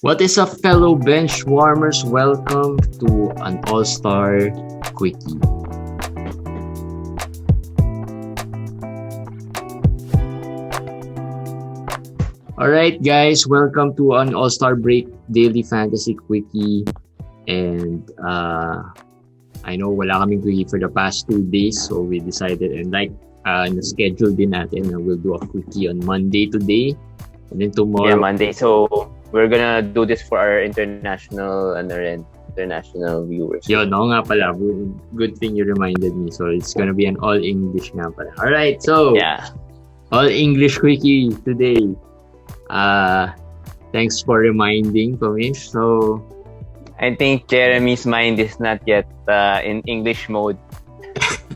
What is up, fellow bench warmers? Welcome to an All-Star Quickie. Alright, guys, welcome to an All-Star Break Daily Fantasy Quickie. And I know wala kaming quickie for the past 2 days, so we decided and na-schedule din natin na we'll do a quickie on Monday today. And then tomorrow. Yeah, Monday. So we're gonna do this for our international viewers. Yun, no nga pala. Good thing you reminded me. So it's gonna be an all-English nga pala. Alright, so yeah, all-English quickie today. Thanks for reminding, Commish. So I think Jeremy's mind is not yet in English mode,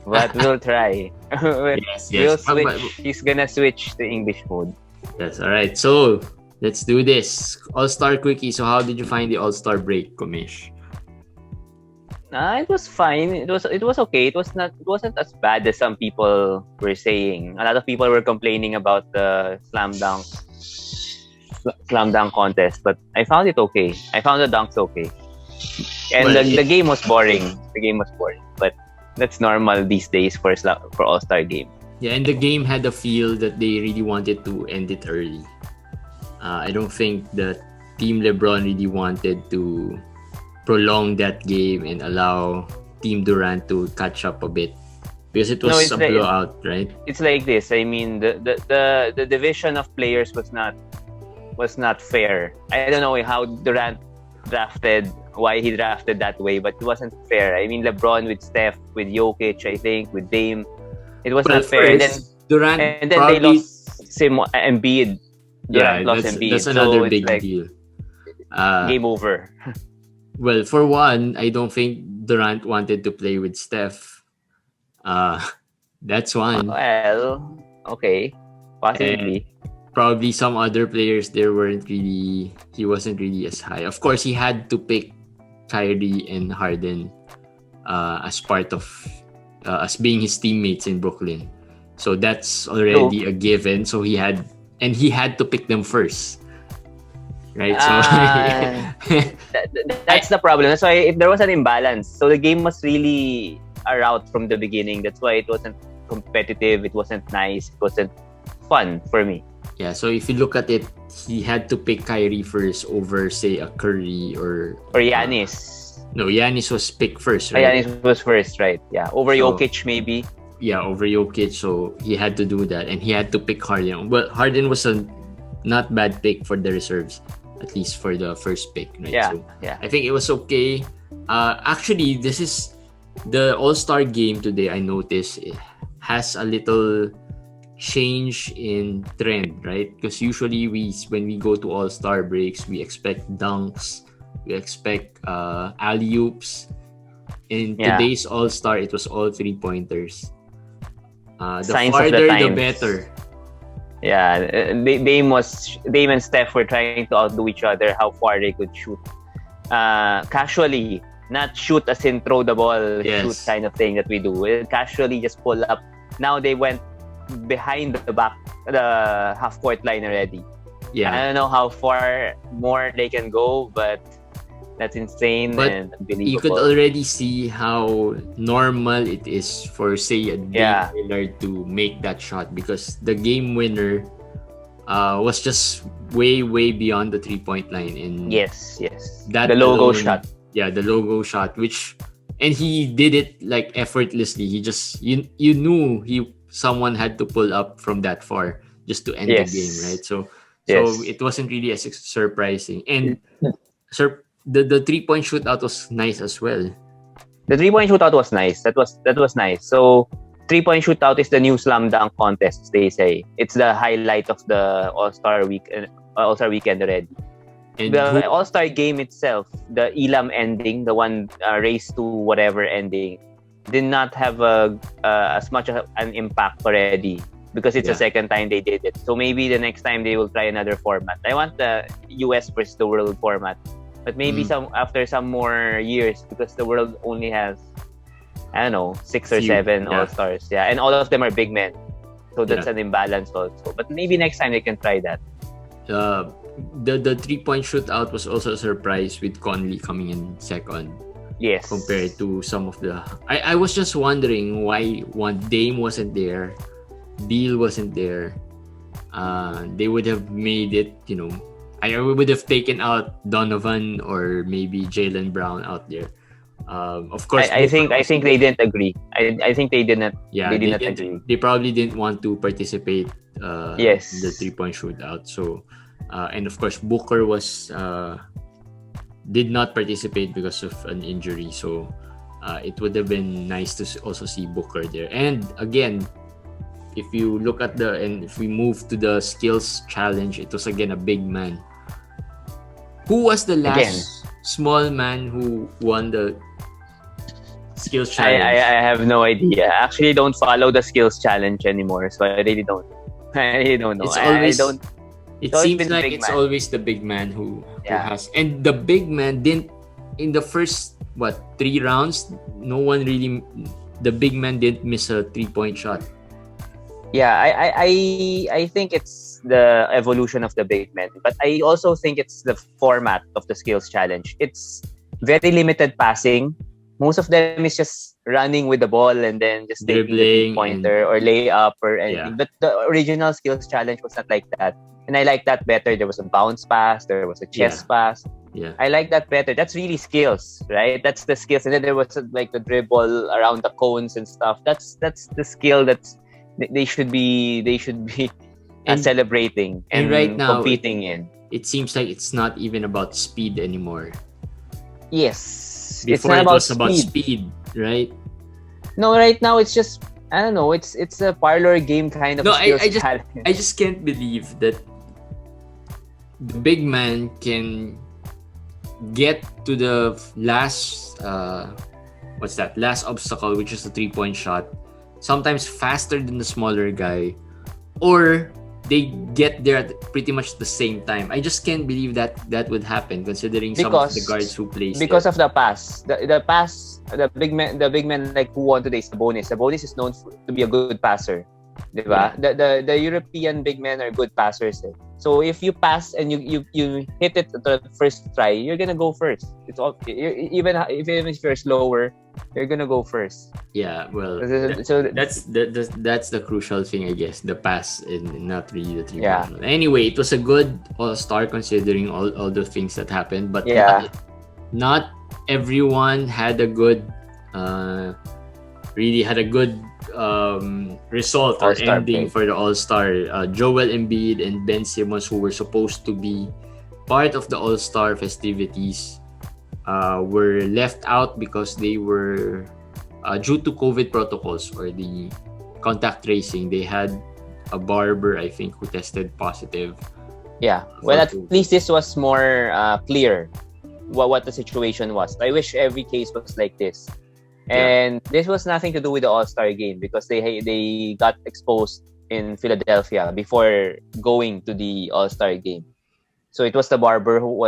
but we'll try. yes. We'll switch. He's gonna switch to English mode. That's alright. So let's do this. All-Star Quickie. So how did you find the All-Star break, Commish? It was fine. It was okay. It wasn't as bad as some people were saying. A lot of people were complaining about the slam dunk contest, but I found it okay. I found the dunks okay. And the game was boring. But that's normal these days for All-Star game. Yeah, and the game had a feel that they really wanted to end it early. I don't think the Team LeBron really wanted to prolong that game and allow Team Durant to catch up a bit because it was a blowout, right? It's like this. I mean, the division of players was not fair. I don't know how Durant why he drafted that way, but it wasn't fair. I mean, LeBron with Steph, with Jokic, I think, with Dame, it was not fair. Durant and then they lost Embiid. Yeah, that's another big deal. Game over. Well, for one, I don't think Durant wanted to play with Steph. That's one. Well, okay, possibly. Probably some other players there he wasn't really as high. Of course, he had to pick Kyrie and Harden as part of as being his teammates in Brooklyn. So that's already a given. So he had to pick them first. Right? So that's the problem. That's why if there was an imbalance. So the game was really a rout from the beginning. That's why it wasn't competitive, it wasn't nice, it wasn't fun for me. Yeah, so if you look at it, he had to pick Kyrie first over, say, a Curry or Giannis. No, Giannis was picked first, right? Giannis was first, right? Yeah, over Jokic maybe. Yeah, over Jokic, so he had to do that, and he had to pick Harden. Well, Harden was a not bad pick for the reserves, at least for the first pick, right? Yeah, so yeah. I think it was okay. Actually, this is the All-Star game today. I noticed it has a little change in trend, right? Because usually when we go to All-Star breaks, we expect dunks, we expect alley-oops. In today's All-Star, it was all 3-pointers. The farther, the better. Yeah, Dame and Steph were trying to outdo each other how far they could shoot. Casually, not shoot as in throw the ball, shoot kind of thing that we do. Casually just pull up. Now they went behind the half-court line already. Yeah. I don't know how far more they can go, but that's insane and unbelievable. You could already see how normal it is for, say, a Dame Lillard to make that shot because the game winner was just way, way beyond the 3-point line. And yes. That the logo shot. Yeah, the logo shot, and he did it like effortlessly. He just you knew someone had to pull up from that far just to end the game, right? So it wasn't really as surprising. And the 3-point shootout was nice as well. The 3-point shootout was nice. That was nice. So 3-point shootout is the new slam dunk contest, they say. It's the highlight of the All-Star weekend already. And the All-Star game itself, the Elam ending, the one race to whatever ending, did not have as much of an impact already because it's the second time they did it. So maybe the next time they will try another format. I want the US versus the world format, but maybe after some more years because the world only has, I don't know, 6 or 7 All-Stars. Yeah, and all of them are big men. So that's an imbalance also. But maybe next time they can try that. the 3-point shootout was also a surprise with Conley coming in second. Yes. Compared to some of the... I was just wondering why Dame wasn't there, Beal wasn't there. They would have made it, I would have taken out Donovan or maybe Jaylen Brown out there. Of course, I think they didn't agree. I think they didn't. Yeah, they didn't agree. They probably didn't want to participate. Yes. In the 3-point shootout. So, and of course, Booker did not participate because of an injury. So, it would have been nice to also see Booker there. And again, if you look at if we move to the skills challenge, it was again a big man. Who was the last small man who won the skills challenge? I have no idea. I actually don't follow the skills challenge anymore, so I really don't. I really don't know. It seems like it's always the big man who has, and the big man didn't in the first 3 rounds. The big man didn't miss a 3-point shot. Yeah, I think it's the evolution of the big men, but I also think it's the format of the skills challenge. It's very limited passing. Most of them is just running with the ball and then just taking the pointer or layup or anything. But the original skills challenge was not like that. And I like that better. There was a bounce pass. There was a chest pass. Yeah. I like that better. That's really skills, right? That's the skills. And then there was the dribble around the cones and stuff. That's the skill they should be celebrating and right now, competing in. It seems like it's not even about speed anymore. Yes. Before it was about speed, right? No, right now it's just, I don't know, it's a parlor game kind of skills challenge. I just can't believe that the big man can get to the last last obstacle, which is the 3-point shot, sometimes faster than the smaller guy, or they get there at pretty much the same time. I just can't believe that would happen, considering some of the guards who play. Because of the pass, the pass, the big man like who won today, Sabonis. Sabonis is known to be a good passer, diba? Yeah. The European big men are good passers. So if you pass and you hit it at the first try, you're gonna go first. It's all, even if you're slower, you're gonna go first. Yeah, well, so that's the crucial thing, I guess. The pass and not really the 3-point. Yeah. Anyway, it was a good All-Star considering all the things that happened, but not everyone had a good result or ending for the All-Star. Joel Embiid and Ben Simmons, who were supposed to be part of the All-Star festivities, were left out because they were due to COVID protocols or the contact tracing. They had a barber, I think, who tested positive. Yeah, well, at least this was more clear what the situation was. I wish every case was like this. And this was nothing to do with the All-Star game because they got exposed in Philadelphia before going to the All-Star game. So it was the barber who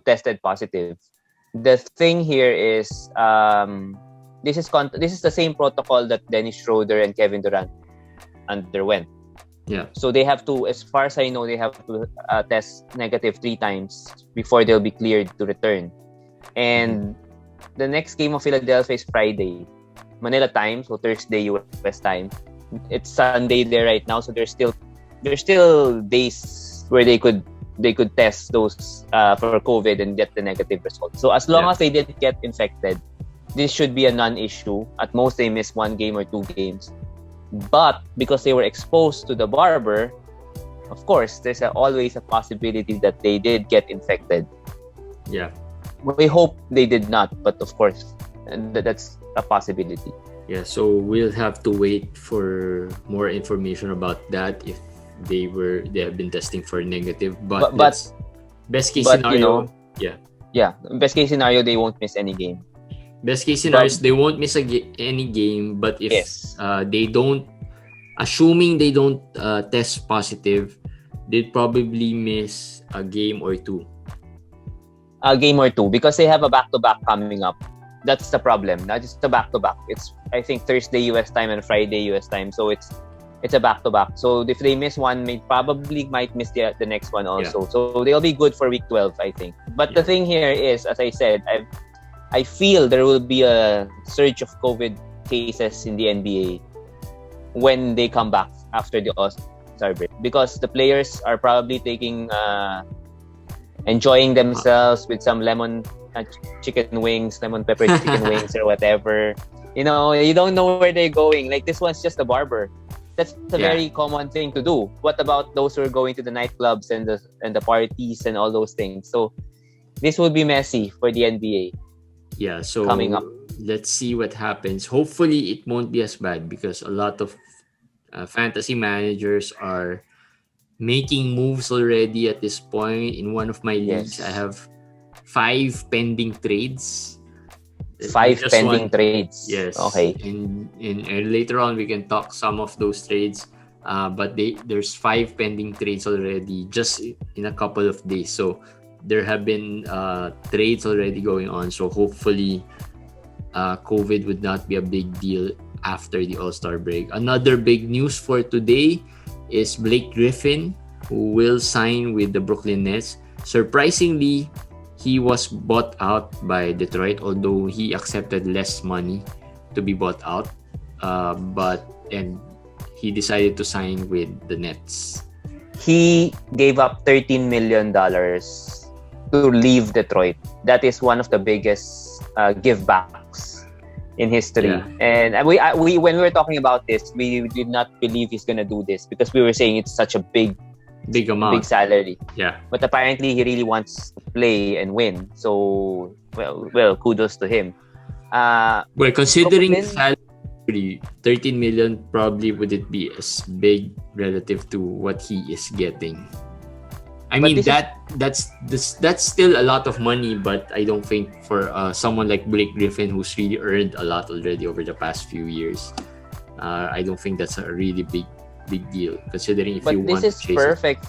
tested positive. The thing here is this is the same protocol that Dennis Schroeder and Kevin Durant underwent. Yeah. So they have to, as far as I know, they have to test negative 3 times before they'll be cleared to return. And the next game of Philadelphia is Friday, Manila time, so Thursday US time. It's Sunday there right now, so there's still days where they could test those for COVID and get the negative result. So as long as they didn't get infected, this should be a non-issue. At most, they miss 1 game or 2 games. But because they were exposed to the barber, of course, there's always a possibility that they did get infected. Yeah. We hope they did not, but of course, that's a possibility. Yeah, so we'll have to wait for more information about that if they have been testing for negative. But best case scenario, best case scenario, they won't miss any game. Best case scenario is they won't miss any game, but if they don't, assuming they don't test positive, they'd probably miss a game or 2. A game or 2 because they have a back-to-back coming up. That's the problem. Not just the back-to-back. It's, I think, Thursday US time and Friday US time. So it's It's a back-to-back. So if they miss one, might miss the next one also. Yeah. So they'll be good for week 12, I think. But the thing here is, as I said, I feel there will be a surge of COVID cases in the NBA when they come back after the All-Star break, because the players are probably enjoying themselves with some lemon pepper chicken wings or whatever. You know, you don't know where they're going. Like, this one's just a barber. That's a very common thing to do. What about those who are going to the nightclubs and the parties and all those things? So this would be messy for the NBA. Yeah, so coming up, let's see what happens. Hopefully, it won't be as bad, because a lot of fantasy managers are making moves already at this point. In one of my leagues, I have 5 pending trades. 5 pending trades. Yes. Okay. And later on, we can talk some of those trades. But there's 5 pending trades already just in a couple of days. So there have been trades already going on. So hopefully, COVID would not be a big deal after the All-Star break. Another big news for today is Blake Griffin, who will sign with the Brooklyn Nets. Surprisingly, he was bought out by Detroit, although he accepted less money to be bought out. And he decided to sign with the Nets. He gave up $13 million to leave Detroit. That is one of the biggest givebacks in history. Yeah. And we when we were talking about this, we did not believe he's gonna do this, because we were saying it's such a big amount, big salary. Yeah. But apparently he really wants to play and win. So well, kudos to him. Considering the salary, 13 million probably wouldn't be as big relative to what he is getting. I mean, that's still a lot of money, but I don't think for someone like Blake Griffin, who's really earned a lot already over the past few years, I don't think that's a really big deal, considering if you want to chase it. But this is perfect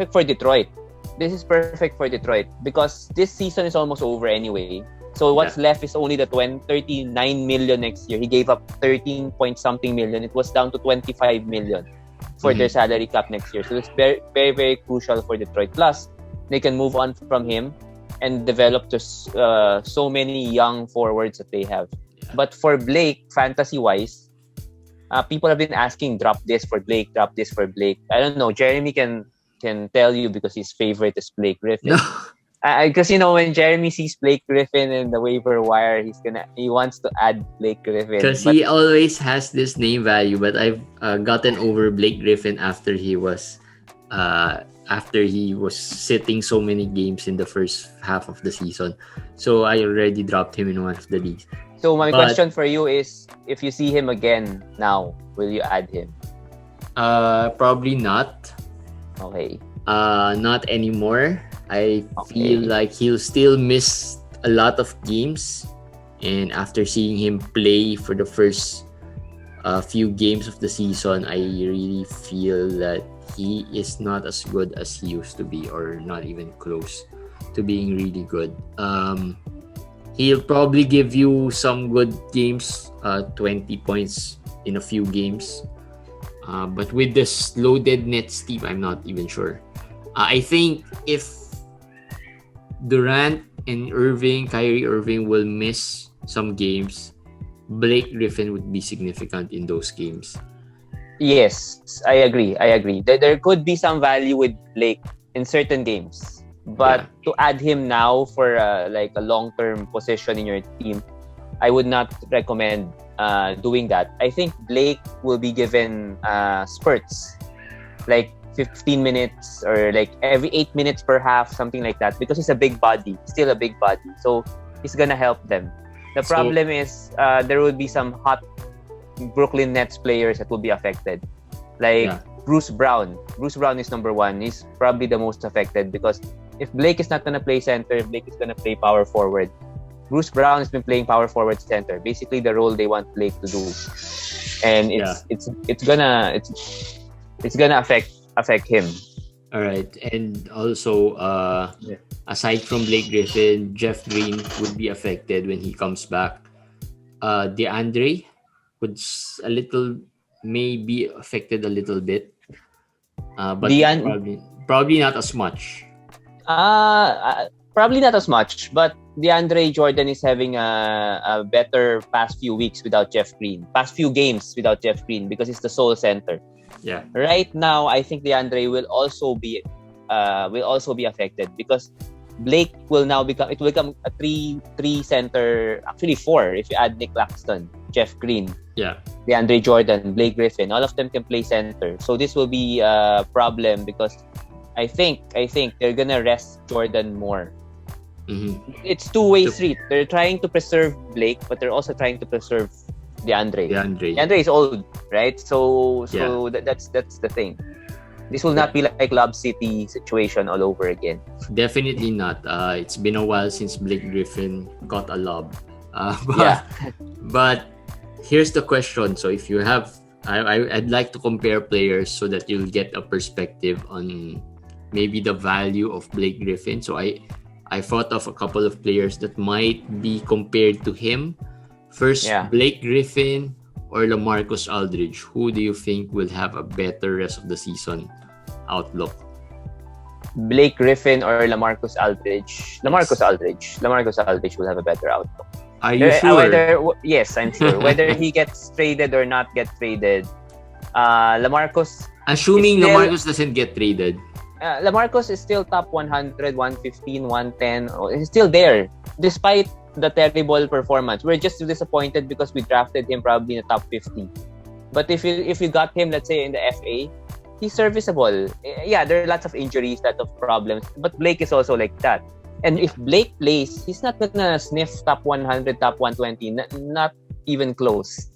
for Detroit. This is perfect for Detroit because this season is almost over anyway. So what's left is only the 39 million next year. He gave up 13 point something million. It was down to 25 million for their salary cap next year. So it's very, very, very crucial for Detroit. Plus, they can move on from him and develop just so many young forwards that they have. But for Blake, fantasy-wise, people have been asking, drop this for Blake. I don't know. Jeremy can tell you because his favorite is Blake Griffin. No. Because when Jeremy sees Blake Griffin in the waiver wire, he wants to add Blake Griffin. Because he always has this name value, but I've gotten over Blake Griffin after he was sitting so many games in the first half of the season. So I already dropped him in one of the leagues. So my question for you is, if you see him again now, will you add him? Probably not. Okay. Not anymore. I feel like he'll still miss a lot of games, and after seeing him play for the first few games of the season, I really feel that he is not as good as he used to be, or not even close to being really good. He'll probably give you some good games, 20 points in a few games. But with this loaded Nets team, I'm not even sure. I think if Durant and Kyrie Irving will miss some games, Blake Griffin would be significant in those games. Yes, I agree. There could be some value with Blake in certain games. But to add him now for like a long-term position in your team, I would not recommend doing that. I think Blake will be given spurts, like 15 minutes or like every 8 minutes per half, something like that, because he's still a big body. So he's gonna help them. The problem is there will be some hot Brooklyn Nets players that will be affected, like Bruce Brown. Bruce Brown is number one. He's probably the most affected because if Blake is not gonna play center, if Blake is gonna play power forward, Bruce Brown has been playing power forward center, basically the role they want Blake to do, and it's gonna affect him. All right, and also aside from Blake Griffin, Jeff Green would be affected when he comes back. DeAndre a little maybe affected a little bit, but probably not as much. Probably not as much, but DeAndre Jordan is having a better past few weeks without Jeff Green. Past few games without Jeff Green because he's the sole center. Yeah. Right now, I think DeAndre will also be affected because Blake will become a three center, actually 4 if you add Nick Claxton, Jeff Green, DeAndre Jordan, Blake Griffin. All of them can play center. So this will be a problem because I think they're gonna rest Jordan more. Mm-hmm. It's two-way street. They're trying to preserve Blake, but they're also trying to preserve DeAndre. DeAndre is old, right? So that's the thing. This will not be like Lob City situation all over again. Definitely not. It's been a while since Blake Griffin got a lob. But here's the question. So if you have, I'd like to compare players so that you'll get a perspective on maybe the value of Blake Griffin. So I thought of a couple of players that might be compared to him. First, Blake Griffin or Lamarcus Aldridge. Who do you think will have a better rest of the season outlook? Blake Griffin or Lamarcus Aldridge? Lamarcus Aldridge will have a better outlook. Are you sure? Yes, I'm sure. Whether he gets traded or not get traded, Lamarcus... Assuming Lamarcus doesn't get traded. Lamarcus is still top 100, 115, 110. He's still there. Despite the terrible performance. We're just disappointed because we drafted him probably in the top 50. But if you got him, let's say, in the FA, he's serviceable. Yeah, there are lots of injuries, lots of problems. But Blake is also like that. And if Blake plays, he's not gonna sniff top 100, top 120. Not even close.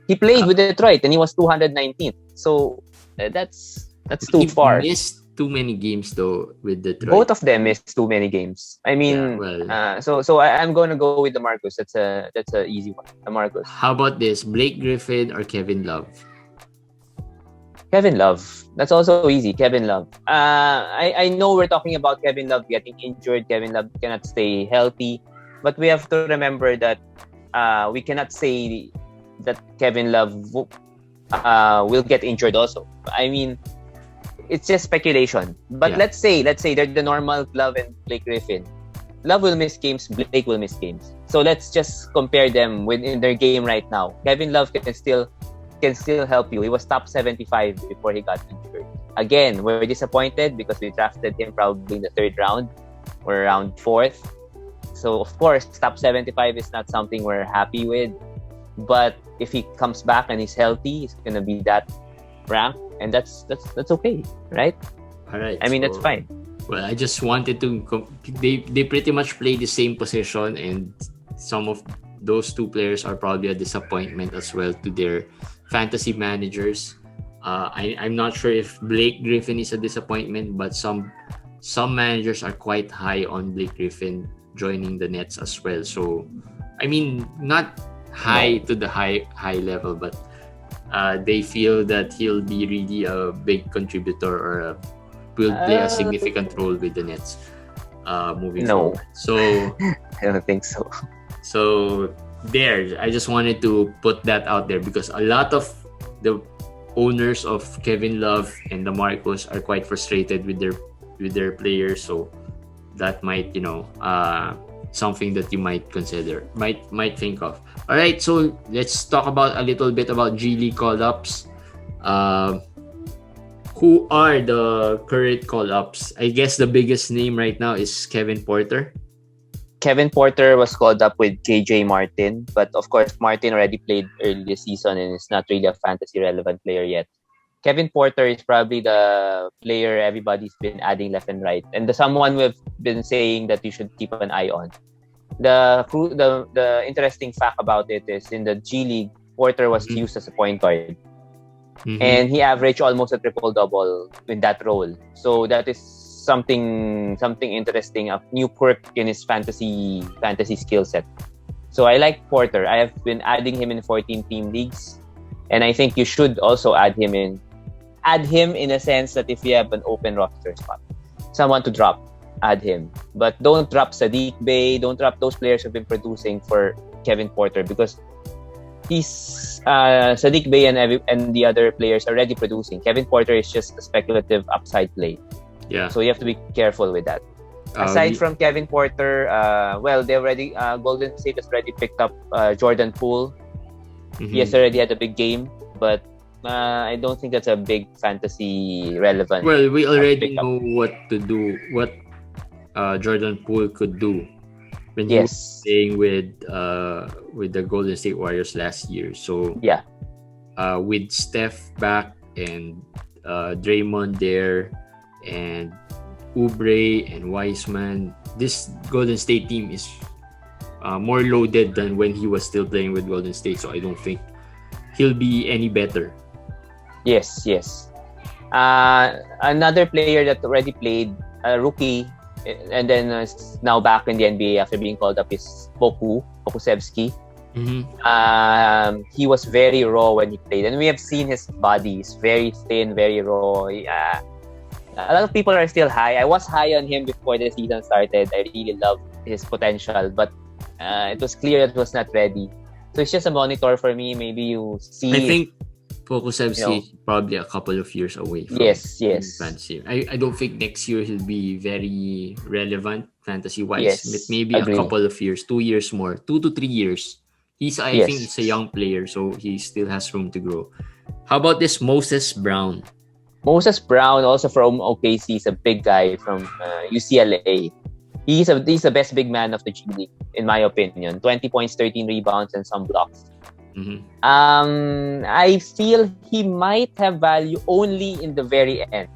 He played with Detroit and he was 219th. So that's too far. He missed too many games though with Detroit. Both of them missed too many games. I mean, so I'm going to go with Lamarcus. That's a easy one. Lamarcus. How about this? Blake Griffin or Kevin Love? Kevin Love. That's also easy. Kevin Love. I know we're talking about Kevin Love getting injured. Kevin Love cannot stay healthy. But we have to remember that we cannot say that Kevin Love will get injured also. I mean, it's just speculation. But let's say they're the normal Love and Blake Griffin. Love will miss games, Blake will miss games. So let's just compare them in their game right now. Kevin Love can still help you. He was top 75 before he got injured. Again, we're disappointed because we drafted him probably in the 3rd round or around 4th. So of course, top 75 is not something we're happy with. But if he comes back and he's healthy, he's gonna be that rank. And that's okay, right? All right. I mean, that's fine. Well, I just wanted to... They pretty much play the same position, and some of those two players are probably a disappointment as well to their fantasy managers. I'm not sure if Blake Griffin is a disappointment, but some managers are quite high on Blake Griffin joining the Nets as well. So, I mean, not high to the high level, but they feel that he'll be really a big contributor or will play a significant role with the Nets moving forward. So I don't think so. So I just wanted to put that out there because a lot of the owners of Kevin Love and Lamarcus are quite frustrated with their players. So that might, something that you might consider, might think of. All right, so let's talk about a little bit about G League call-ups. Who are the current call-ups? I guess the biggest name right now is Kevin Porter. Kevin Porter was called up with KJ Martin, but of course Martin already played early this season and is not really a fantasy relevant player yet. Kevin Porter is probably the player everybody's been adding left and right, and the someone we've been saying that you should keep an eye on. The interesting fact about it is in the G League, Porter was used as a point guard, and he averaged almost a triple-double in that role. So that is something interesting, a new quirk in his fantasy skill set. So I like Porter. I have been adding him in 14 team leagues, and I think you should also add him in a sense that if you have an open roster spot, someone to drop, add him. But don't drop Sadiq Bey, don't drop those players who've been producing for Kevin Porter because he's Sadiq Bey and the other players are already producing. Kevin Porter is just a speculative upside play. Yeah. So you have to be careful with that. Aside from Kevin Porter, they already Golden State has already picked up Jordan Poole. He has already had a big game, but I don't think that's a big fantasy relevant. Well, we already know what to do, what Jordan Poole could do when he was playing with the Golden State Warriors last year. So with Steph back and Draymond there and Oubre and Wiseman, this Golden State team is more loaded than when he was still playing with Golden State. So I don't think he'll be any better. Yes. Another player that already played, a rookie, and then is now back in the NBA after being called up is Pokusevski. He was very raw when he played, and we have seen his body. He's very thin, very raw. A lot of people are still high. I was high on him before the season started. I really loved his potential, but it was clear that he was not ready. So it's just a monitor for me. Maybe you see. I think Pokusevski is probably a couple of years away from fantasy. I don't think next year he'll be very relevant fantasy-wise. But maybe a couple of years, 2 years more, 2 to 3 years. I think he's a young player, so he still has room to grow. How about this Moses Brown? Moses Brown, also from OKC, is a big guy from UCLA. He's the best big man of the G League, in my opinion. 20 points, 13 rebounds, and some blocks. I feel he might have value only in the very end.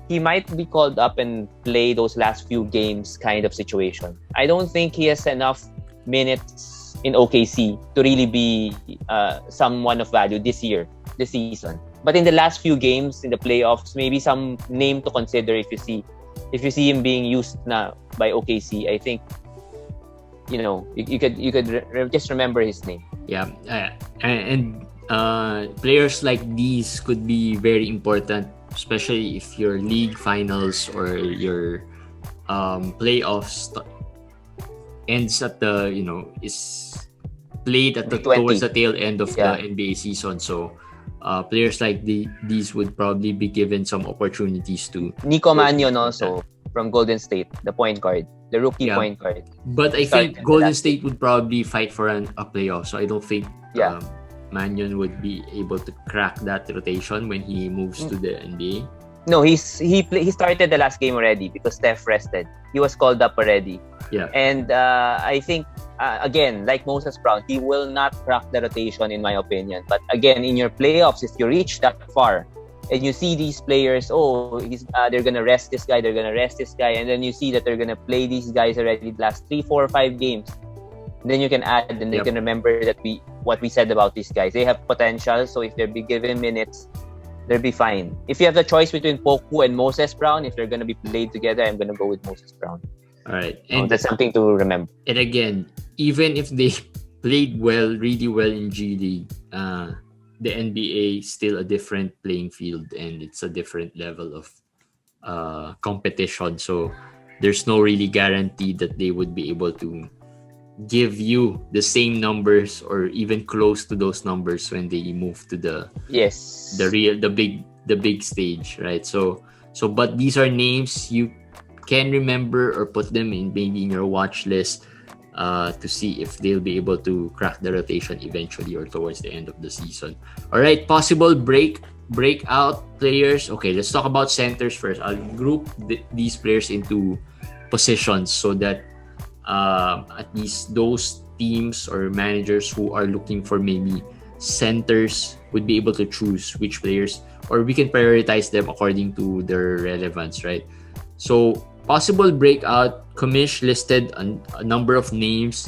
He might be called up and play those last few games kind of situation. I don't think he has enough minutes in OKC to really be someone of value this season. But in the last few games in the playoffs, maybe some name to consider if you see him being used now by OKC. I think you could just remember his name. Yeah, and players like these could be very important, especially if your league finals or your playoffs ends at is played at towards the tail end of the NBA season. So players like these would probably be given some opportunities to. Nico Mannion also from Golden State, the point guard, the rookie point guard. But I think Golden State would probably fight for a playoff. So I don't think Mannion would be able to crack that rotation when he moves to the NBA. No, he started the last game already because Steph rested. He was called up already. Yeah. And I think again, like Moses Brown, he will not crack the rotation in my opinion. But again, in your playoffs, if you reach that far and you see these players, they're gonna rest this guy, and then you see that they're gonna play these guys already the last 3, 4, or 5 games. Then you can add and you can remember that what we said about these guys. They have potential, so if they're be given minutes, they'll be fine. If you have the choice between Poku and Moses Brown, if they're gonna be played together, I'm gonna go with Moses Brown. All right, and that's something to remember. And again, even if they played really well in G League, the NBA is still a different playing field and it's a different level of competition. So there's no really guarantee that they would be able to give you the same numbers or even close to those numbers when they move to the big stage, right? So but these are names you can remember or put them in maybe in your watch list to see if they'll be able to crack the rotation eventually or towards the end of the season. All right, possible breakout players. Okay, let's talk about centers first. I'll group these players into positions so that at least those teams or managers who are looking for maybe centers would be able to choose which players, or we can prioritize them according to their relevance, right? So possible breakout, Commish listed a number of names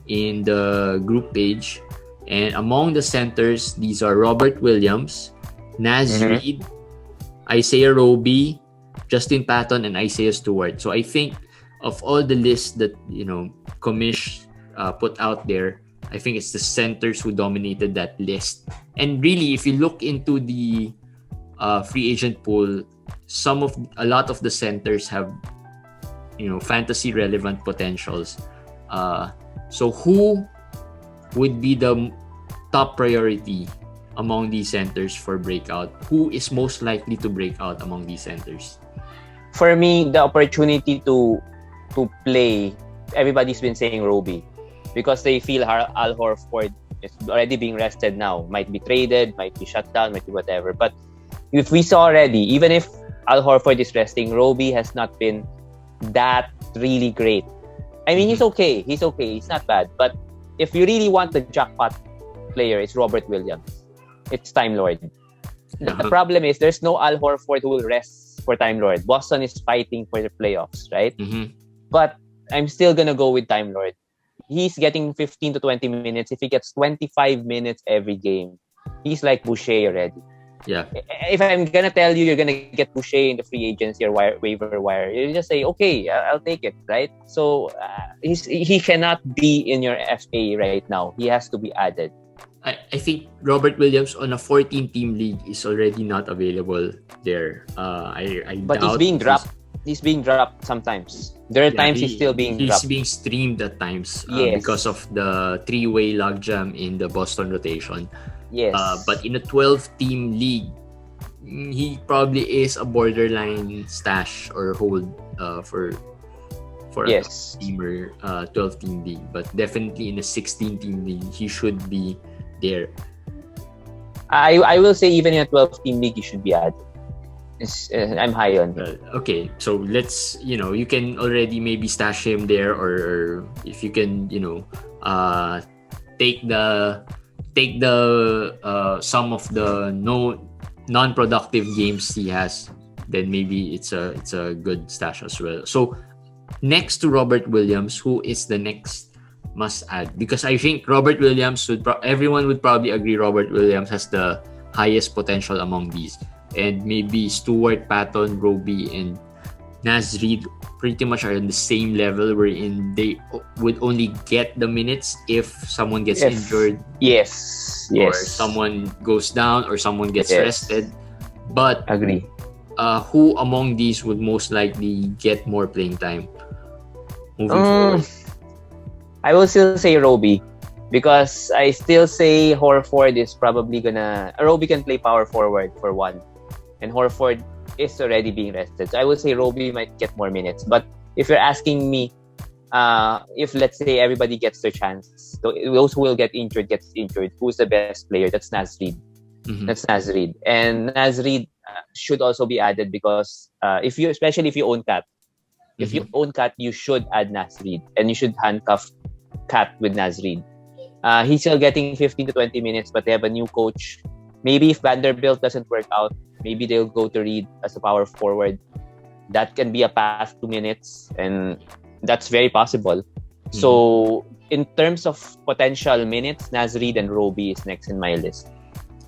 in the group page, and among the centers, these are Robert Williams, Naz Reid, Isaiah Roby, Justin Patton, and Isaiah Stewart. So I think of all the lists that Commish put out there, I think it's the centers who dominated that list. And really, if you look into the free agent pool, a lot of the centers have fantasy relevant potentials. So who would be the top priority among these centers for breakout? Who is most likely to break out among these centers? For me, the opportunity to play, everybody's been saying Roby because they feel Al Horford is already being rested now. Might be traded, might be shut down, might be whatever. But if we saw already, even if Al Horford is resting, Roby has not been that really great. I mean, he's okay. He's not bad. But if you really want the jackpot player, it's Robert Williams. It's Time Lord. The problem is there's no Al Horford who will rest for Time Lord. Boston is fighting for the playoffs, right? But I'm still gonna go with Time Lord. He's getting 15 to 20 minutes. If he gets 25 minutes every game, he's like Boucher already. Yeah. If I'm gonna tell you you're gonna get Boucher in the free agency or waiver wire, you just say, okay, I'll take it, right? So he cannot be in your FA right now. He has to be added. I think Robert Williams on a 14-team league is already not available there. But he's being dropped. He's being dropped sometimes. There are times he's still being dropped. He's being streamed at times because of the three-way logjam in the Boston rotation. Yes. But in a 12-team league, he probably is a borderline stash or hold for a teamer 12-team league. But definitely in a 16-team league, he should be there. I will say even in a 12-team league, he should be added. I'm high on him. Okay, so let's, you can already maybe stash him there, or if you can, take the some of the non-productive games he has, then maybe it's a good stash as well. So next to Robert Williams, who is the next must add? Because I think Robert Williams everyone would probably agree Robert Williams has the highest potential among these. And maybe Stewart, Patton, Roby, and Naz Reid pretty much are on the same level, wherein they would only get the minutes if someone gets injured. Yes. Or someone goes down or someone gets rested. But agree. Who among these would most likely get more playing time moving forward? I will still say Roby, because I still say Horford is probably gonna... Roby can play power forward for one, and Horford is already being rested. So I would say Roby might get more minutes. But if you're asking me, if let's say everybody gets their chance, those who will get injured gets injured, who's the best player? That's Naz Reid. That's Naz Reid. And Naz Reid should also be added because especially if you own Cat, if you own Cat, you should add Naz Reid, and you should handcuff Cat with Naz Reid. He's still getting 15 to 20 minutes, but they have a new coach. Maybe if Vanderbilt doesn't work out, maybe they'll go to Reid as a power forward. That can be a path to minutes, and that's very possible. So in terms of potential minutes, Naz Reid and Roby is next in my list.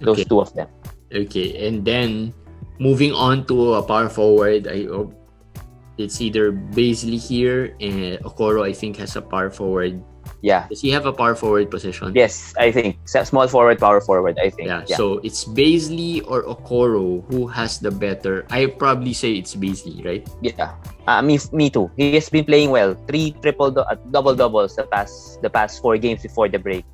Those two of them. Okay, and then moving on to a power forward, it's either Bazley here, and Okoro I think has a power forward. Yeah. Does he have a power forward position? Yes, I think. Small forward, power forward, I think. Yeah. So it's Bazley or Okoro who has the better... I probably say it's Bazley, right? Yeah. Me too. He has been playing well. 3 double-doubles the past 4 games before the break.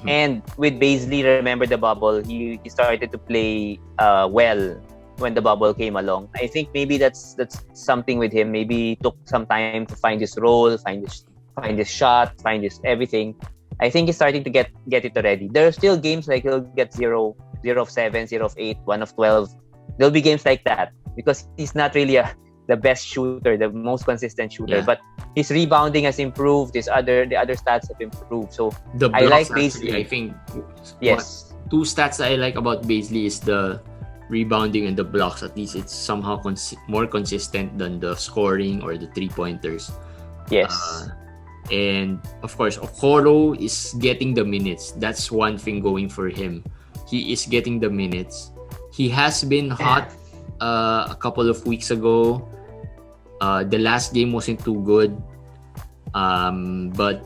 And with Bazley, remember the bubble, he started to play well when the bubble came along. I think maybe that's something with him. Maybe he took some time to find his role, find his shot, find his everything. I think he's starting to get it already. There are still games like he'll get 0 of 7, 0 of 8, 1 of 12. There'll be games like that because he's not really the best shooter, the most consistent shooter. But his rebounding has improved. The other stats have improved. So I like Bazley. I think yes. 2 stats that I like about Bazley is the rebounding and the blocks. At least it's somehow more consistent than the scoring or the 3-pointers. Yes. And of course, Okoro is getting the minutes. That's one thing going for him. He is getting the minutes. He has been hot a couple of weeks ago. The last game wasn't too good. But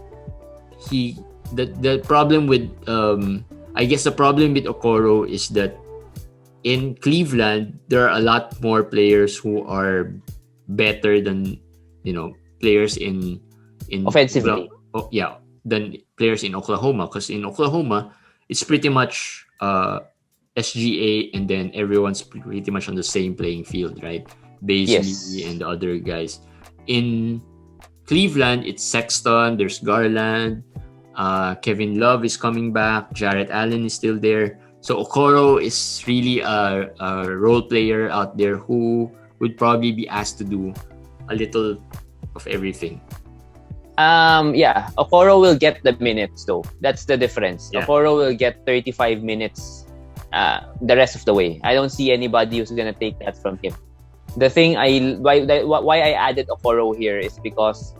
the problem with I guess the problem with Okoro is that in Cleveland there are a lot more players who are better than players in offensively. than players in Oklahoma, because in Oklahoma it's pretty much SGA, and then everyone's pretty much on the same playing field, right? Basically, and the other guys. In Cleveland, it's Sexton, there's Garland, Kevin Love is coming back, Jarrett Allen is still there. So Okoro is really a role player out there who would probably be asked to do a little of everything. Okoro will get the minutes though. That's the difference. Yeah. Okoro will get 35 minutes the rest of the way. I don't see anybody who's gonna take that from him. The thing why I added Okoro here is because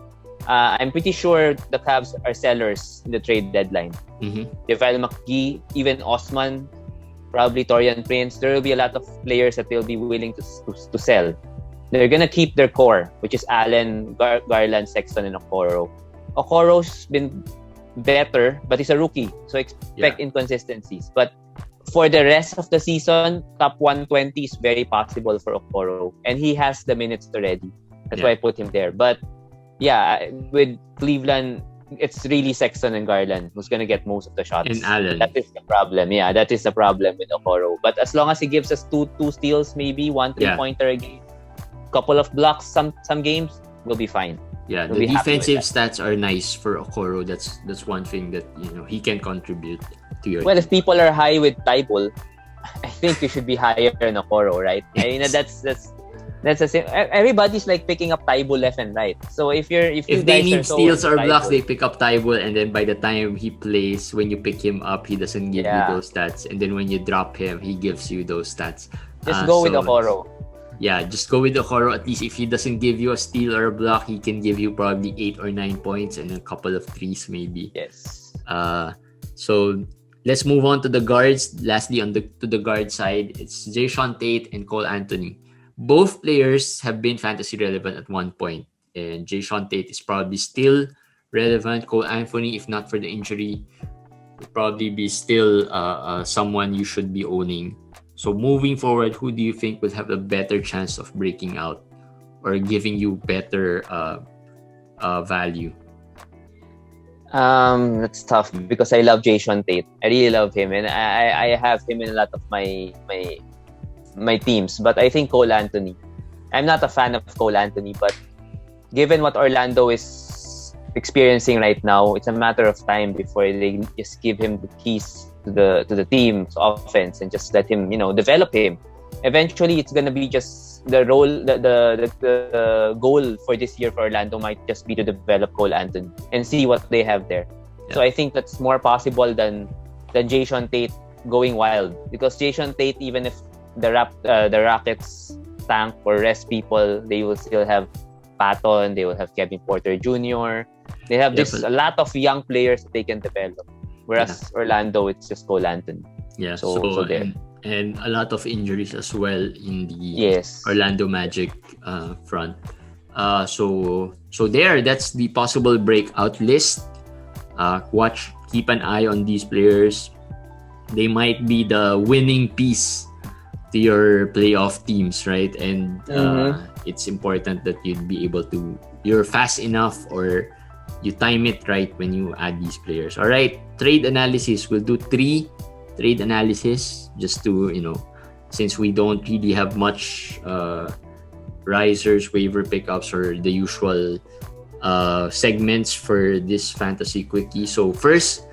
I'm pretty sure the Cavs are sellers in the trade deadline. JaVale McGee, even Osman, probably Torian Prince. There will be a lot of players that they'll be willing to sell. They're gonna keep their core, which is Allen, Garland, Sexton, and Okoro. Okoro's been better, but he's a rookie, so expect inconsistencies. But for the rest of the season, top 120 is very possible for Okoro, and he has the minutes already. That's why I put him there. But with Cleveland, it's really Sexton and Garland who's gonna get most of the shots. And Allen. That is the problem. Yeah, that is the problem with Okoro. But as long as he gives us two steals, maybe 1 3-pointer a game, couple of blocks some games, we'll be fine. Yeah, the defensive stats are nice for Okoro. That's one thing that he can contribute to your Well, team. if people are high with Tybull, I think you should be higher in Okoro, right? I mean, that's the same. Everybody's like picking up Tybull left and right. So if they need steals or blocks, they pick up Tybull, and then by the time he plays, when you pick him up, he doesn't give you those stats, and then when you drop him, he gives you those stats. Just go with Okoro. Yeah, just go with Okoro. At least if he doesn't give you a steal or a block, he can give you probably 8 or 9 points and a couple of threes maybe. Yes. So let's move on to the guards. Lastly, to the guard side, it's Jashon Tate and Cole Anthony. Both players have been fantasy relevant at one point, and Jashon Tate is probably still relevant. Cole Anthony, if not for the injury, would probably be still someone you should be owning. So moving forward, who do you think will have a better chance of breaking out or giving you better value? That's tough because I love Jashon Tate. I really love him, and I have him in a lot of my teams. But I think Cole Anthony. I'm not a fan of Cole Anthony, but given what Orlando is experiencing right now, it's a matter of time before they just give him the keys to the team's offense and just let him, develop him. Eventually, it's gonna be just the role. The goal for this year for Orlando might just be to develop Cole Anthony and see what they have there. Yeah. So I think that's more possible than Jashon Tate going wild, because Jashon Tate, even if the Rockets tank or rest people, they will still have Patton, they will have Kevin Porter Jr. They have a lot of young players that they can develop. Whereas Orlando, it's just Cole Anthony. Yeah, so there. And a lot of injuries as well in the Orlando Magic front. So that's the possible breakout list. Keep an eye on these players. They might be the winning piece to your playoff teams, right? And it's important that you're fast enough or you time it right when you add these players. All right, trade analysis. We'll do 3 trade analysis just to, since we don't really have much risers, waiver pickups, or the usual segments for this fantasy quickie. So first,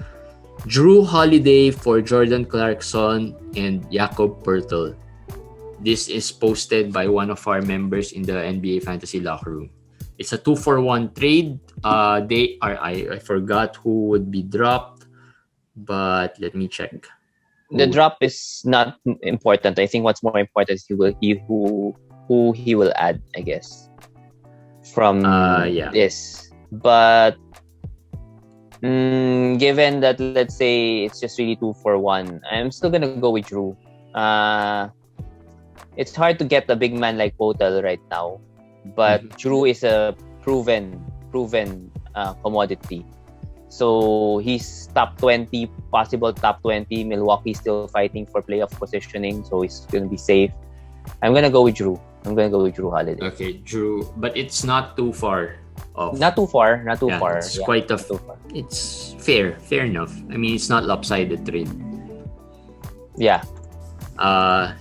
Drew Holiday for Jordan Clarkson and Jakob Poeltl. This is posted by one of our members in the NBA Fantasy Locker Room. It's a 2-for-1 trade. I forgot who would be dropped, but let me check. The drop is not important. I think what's more important is who he will add, I guess, from this. But given that, let's say it's just really 2-for-1, I'm still gonna go with Drew. It's hard to get a big man like Poeltl right now, but Drew is a proven commodity. So he's top 20, possible top 20. Milwaukee's still fighting for playoff positioning, so he's going to be safe. I'm going to go with Drew. Holiday. Okay, Drew, but it's not too far off. Not too far. It's quite it's fair enough. I mean, it's not lopsided trade. Yeah.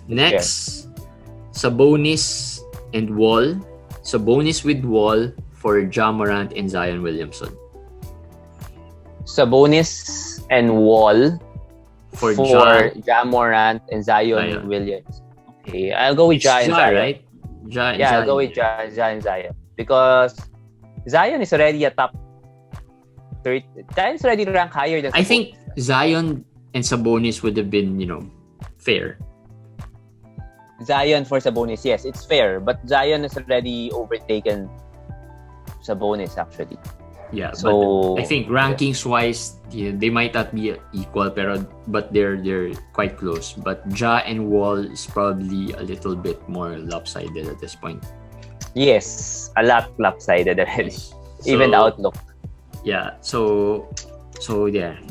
Next, Sabonis and Wall. Sabonis with Wall for Ja Morant and Zion Williamson. Sabonis and Wall For Ja Morant and Zion Williams. Okay, I'll go with Ja and Ja, Zion. right? Ja and Yeah, Zion. I'll go with Ja and Zion. Because Zion is already a top 30. Zion's already ranked higher than Sabonis. I think Zion and Sabonis would have been, fair. Zion for Sabonis, yes, it's fair. But Zion has already overtaken Sabonis, actually. Yeah, so but I think rankings-wise, they might not be equal, but they're quite close. But Ja and Wall is probably a little bit more lopsided at this point. Yes, a lot lopsided already. Yes. Even the outlook. Yeah, so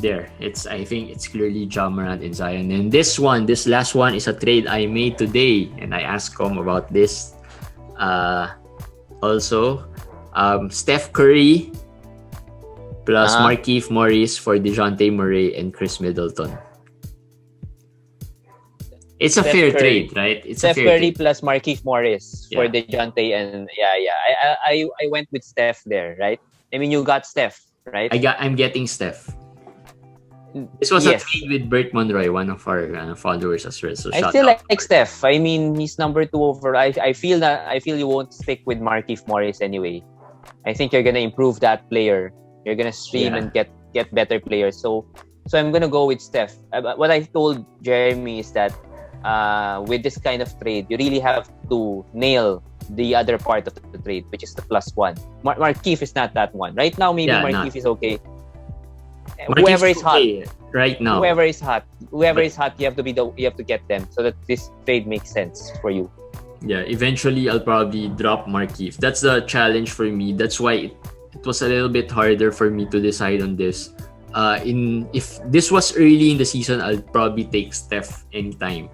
there. I think it's clearly Ja Morant and Zion. And this last one is a trade I made today, and I asked Com about this. Also, Steph Curry plus Markieff Morris for DeJounte Murray and Chris Middleton. It's a fair trade, right? It's Steph a fair Curry trade. plus Markieff Morris for DeJounte, and I went with Steph there, right? I mean, you got Steph, right? I'm getting Steph. This was a trade with Bert Monroy, one of our followers as well. So I still like Steph. I mean, he's number 2 overall. I feel you won't stick with Markieff Morris anyway. I think you're gonna improve that player. You're gonna stream and get better players. So I'm gonna go with Steph. What I told Jeremy is that with this kind of trade, you really have to nail the other part of the trade, which is the +1. Markieff is not that one. Right now, maybe Markieff is okay. Whoever is hot right now. Whoever is hot, you have to get them so that this trade makes sense for you. Yeah, eventually I'll probably drop Markieff. That's the challenge for me. That's why it was a little bit harder for me to decide on this. If this was early in the season, I'll probably take Steph anytime.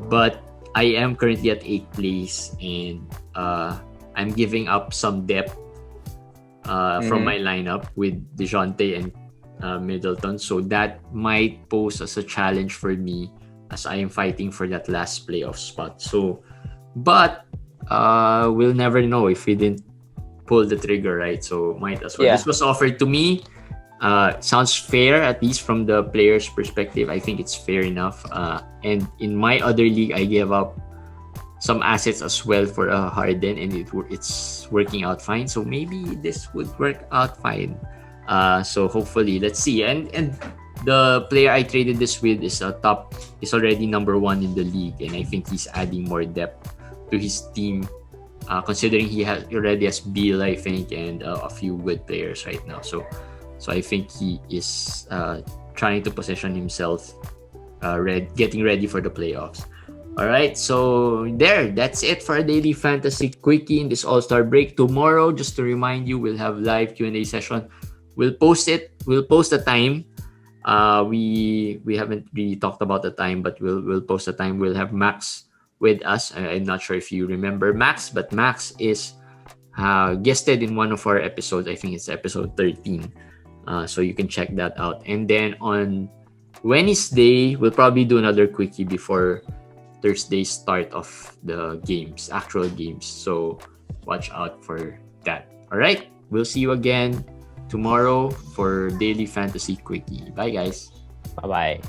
But I am currently at 8th place, and I'm giving up some depth from my lineup with DeJounte and Middleton. So that might pose as a challenge for me as I am fighting for that last playoff spot. But we'll never know if we didn't pull the trigger, right? So might as well. This was offered to me. Sounds fair, at least from the player's perspective. I think it's fair enough. And in my other league, I gave up some assets as well for Harden, and it's working out fine. So maybe this would work out fine. So hopefully, let's see. And the player I traded this with is already number 1 in the league, and I think he's adding more depth to his team, considering he already has Beal, I think, and a few good players right now. So I think he is trying to position himself, getting ready for the playoffs. All right, so that's it for our Daily Fantasy Quickie in this All-Star break. Tomorrow, just to remind you, we'll have live Q&A session. We'll post it. We'll post the time. We haven't really talked about the time, but we'll post the time. We'll have Max with us. I'm not sure if you remember Max, but Max is guested in one of our episodes. I think it's episode 13. So you can check that out. And then on Wednesday, we'll probably do another quickie before Thursday's start of the actual games. So watch out for that. All right, we'll see you again tomorrow for Daily Fantasy Quickie. Bye, guys. Bye-bye.